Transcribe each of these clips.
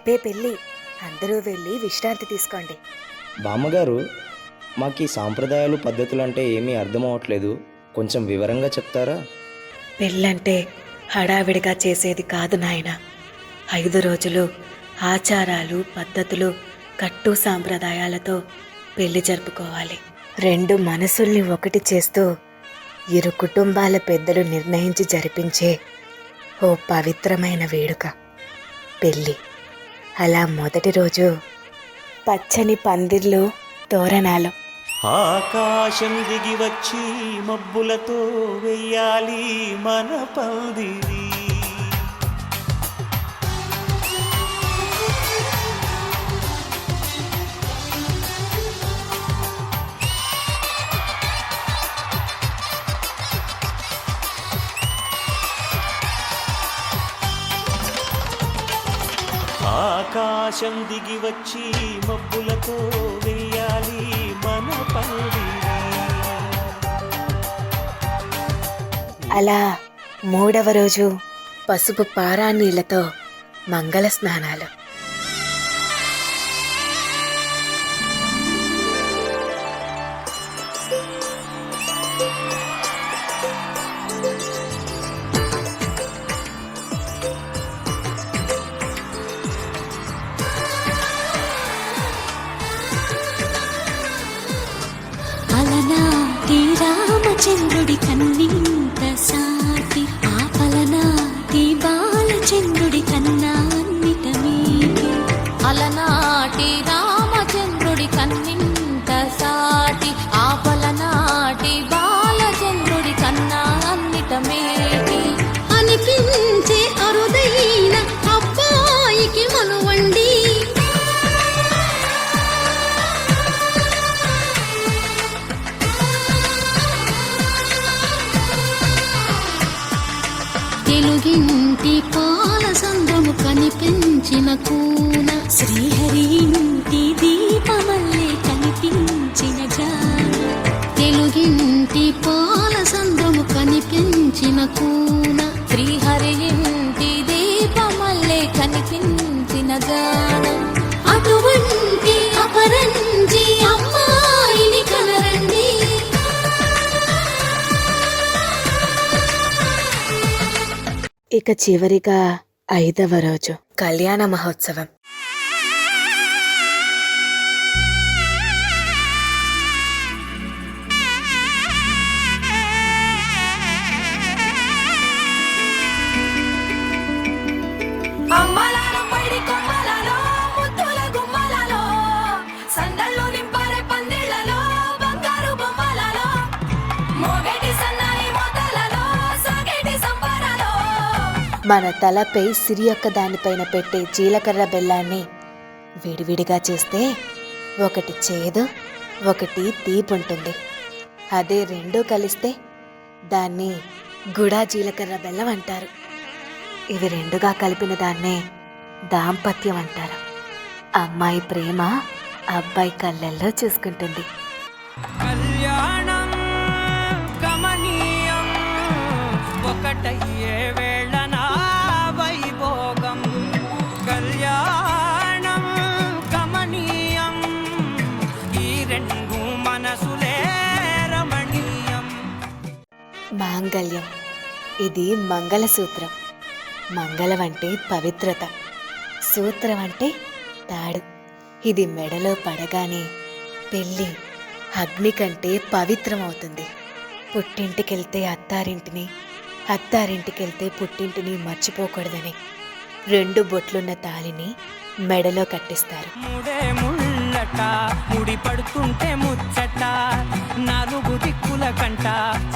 రేపే పెళ్ళి, అందరూ వెళ్ళి విశ్రాంతి తీసుకోండి. బామ్మగారు, మాకు ఈ సాంప్రదాయాలు పద్ధతులు అంటే ఏమీ అర్థం అవ్వట్లేదు. కొంచెం వివరంగా చెప్తారా? పెళ్ళంటే హడావిడిగా చేసేది కాదు నాయన. 5 రోజులు ఆచారాలు, పద్ధతులు, కట్టు సాంప్రదాయాలతో పెళ్లి జరుపుకోవాలి. 2 మనసుల్ని ఒకటి చేస్తూ ఇరు కుటుంబాల పెద్దలు నిర్ణయించి జరిపించే ఓ పవిత్రమైన వేడుక పెళ్ళి. అలా మొదటి రోజు పచ్చని పందిర్లు, తోరణాలు. ఆకాశం దిగి వచ్చి మబ్బులతో వెయ్యాలి మన పందిరి. ఆకాశం దిగి వచ్చి మబ్బులతో వెయ్యాలి మన పందిరి. అలా 3వ రోజు పసుపు పారానీళ్లతో మంగళ స్నానాలు. అలనాటి రామచంద్రుడి కన్నింత సాటి, ఆపలనాటి బాలచంద్రుడి కన్నా అన్నిట మీది. అలనాటి రామచంద్రుడి కన్నింత సాటి, ఆపలనాటి బాలచంద్రుడి కన్నా అన్నిట మీది. అనిపించే అరుదైన అబ్బాయికి మనువండి. తెలుగింటి పాల సంద్రము కనిపించిన కూన, శ్రీహరి ఇంటి దీపమల్లే కనిపించిన జాన. తెలుగింటి పాల సంద్రము కనిపించిన కూన, శ్రీహరి ఇంటి దీపమల్లే కనిపించిన జాన. అటువంటి అపరంజి అమ్మాయిని కనరండి. ఇక చివరిగా 5వ రోజు కళ్యాణ మహోత్సవం. అమ్మలాలో పైడి కొమ్మలలో ముద్దుల గుమ్మలలో, సందళ్ళు నింపారే పందిళ్లలో, బంగారు బొమ్మలలో, మోగేటి సన్నాయి మోతలలో, సాగేటి సంబరాలో. మన తలపై సిరి యొక్క దానిపైన పెట్టే జీలకర్ర బెల్లాన్ని విడివిడిగా చేస్తే ఒకటి చేదు, ఒకటి తీపుంటుంది. అదే 2 కలిస్తే దాన్ని గుడా జీలకర్ర బెల్లం అంటారు. ఇవి 2గా కలిపిన దాన్నే దాంపత్యం అంటారు. అమ్మాయి ప్రేమ అబ్బాయి కళ్ళల్లో చూసుకుంటుంది. కళ్యాణం గమనీయం, ఒకటయ్యే వేళన వైభోగం. కళ్యాణం గమనీయం, ఈ 2 మనసులే రమణీయం. మాంగళ్యం, ఇది మంగళసూత్రం. మంగళం అంటే పవిత్రత, సూత్రం అంటే తాడు. ఇది మెడలో పడగానే పెళ్ళి అగ్ని కంటే పవిత్రమవుతుంది. పుట్టింటికెళ్తే అత్తారింటిని, అత్తారింటికెళ్తే పుట్టింటిని మర్చిపోకూడదని 2 బొట్లున్న తాళిని మెడలో కట్టిస్తారు. ముడే ముళ్ళట, ముడి పడుతుంటే ముచ్చట, 4 దిక్కుల కంట,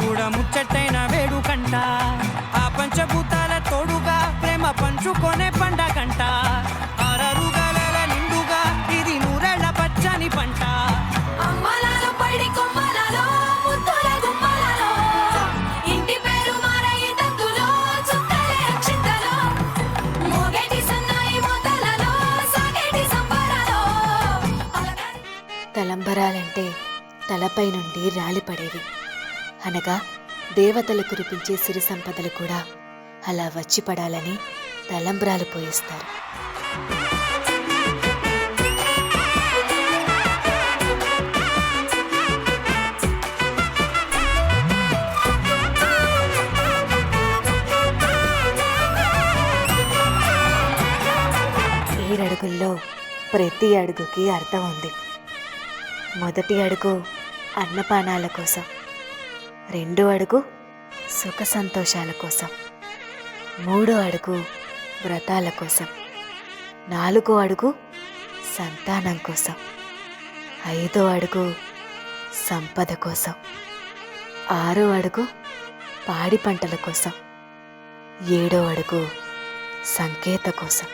చూడ ముచ్చటైన వేడుకంట. ఆ పంచభూతాల తోడుగా ప్రేమ పంచుకొనే పండగంట. అరరుగల నిండుగా ఇది 100 పచ్చని పంట. అమ్మలాలో పైడి కొమ్మలలో ముద్దుల గుమ్మలలో, ఇంటి పేరు మారయ్య తంతులో, చుట్టలే అక్షింతలో, మోగేటి సన్నాయి మోతలలో, సాగేటి సంబరాలో. తలంబరాలంటే తలపై నుండి రాలిపడేవి. అనగా దేవతలు కురిపించే సిరి సంపదలు కూడా అలా వచ్చి పడాలని తలంబ్రాలు పోయిస్తారు. ప్రతి అడుగుకి అర్థం ఉంది. మొదటి అడుగు అన్నపానాల కోసం, రెండో అడుగు సుఖ సంతోషాల కోసం, మూడో అడుగు వ్రతాల కోసం, నాలుగో అడుగు సంతానం కోసం, ఐదో అడుగు సంపద కోసం, ఆరో అడుగు పాడి పంటల కోసం, ఏడో అడుగు సంకేత కోసం.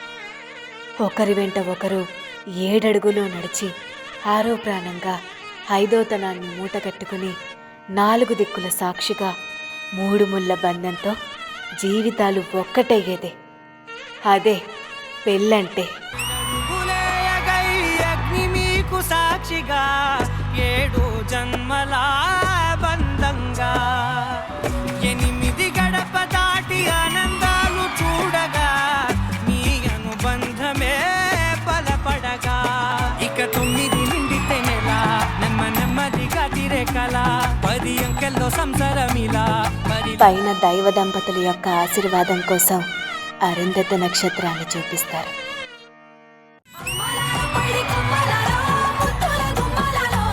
ఒకరి వెంట ఒకరు 7 అడుగులు నడిచి ఆరో ప్రాణంగా 5వ తనాన్ని మూటగట్టుకుని 4 దిక్కుల సాక్షిగా 3 ముళ్ళ బంధంతో జీవితాలు ఒక్కటయ్యేదే. అదే పెళ్ళంటే. అడుగులేయగై అగ్ని మీకు సాక్షిగా 7 జన్మల బంధంగా 8 గడప దాటి ఆనందాలు చూడగా మీ అనుబంధమే బలపడగా ఇక 9 నిండితే నెల నెమ్మదిగా తిరే కల 10 అంకెల్లో సంసారమిలా పైన దైవ దంపతుల యొక్క ఆశీర్వాదం కోసం అరుంధతి నక్షత్రాన్ని చూపిస్తారు. అమ్మలాల పడి కొమ్మలలో, ముత్తుల గుమ్మలలో,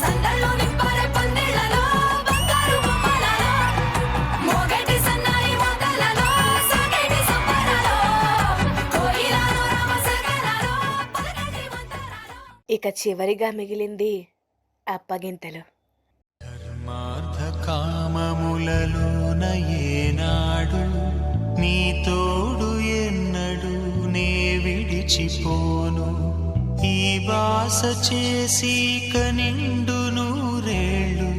సందళ్ళు నింపరే పందిళ్ళలో, బంగారు బొమ్మలలో, మోగేటి సన్నాయి మోతలలో, సాగేటి సంబరాలో, కోయిలలో రామసగనాలో, పలకేటి మంతరాలో. ఇక చివరిగా మిగిలింది అప్పగింతలు. కామములలోన ఏనాడు నీ తోడు ఎన్నడు నే విడిచిపోను ఈ వాస చేసి కనిండు నూరేళ్ళు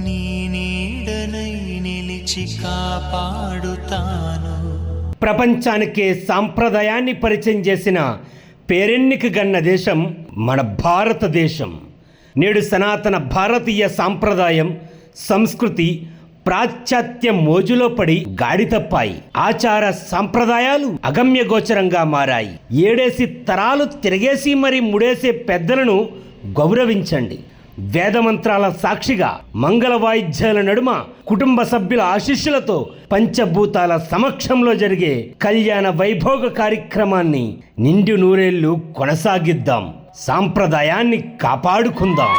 నీ నీడనై నిలిచి కాపాడుతాను. ప్రపంచానికే సాంప్రదాయాన్ని పరిచయం చేసిన పేరెన్నిక గన్న దేశం మన భారతదేశం. నేడు సనాతన భారతీయ సాంప్రదాయం, సంస్కృతి పాశ్చాత్య మోజులో పడి గాడి తప్పాయి. ఆచార సంప్రదాయాలు అగమ్యగోచరంగా మారాయి. 7 తరాలు తిరగేసి మరి ముడేసే పెద్దలను గౌరవించండి. వేదమంత్రాల సాక్షిగా మంగళ వాయిద్యాల నడుమ కుటుంబ సభ్యుల ఆశీస్సులతో పంచభూతాల సమక్షంలో జరిగే కళ్యాణ వైభోగ కార్యక్రమాన్ని నిండు నూరేళ్లు కొనసాగిద్దాం. సాంప్రదాయాన్ని కాపాడుకుందాం.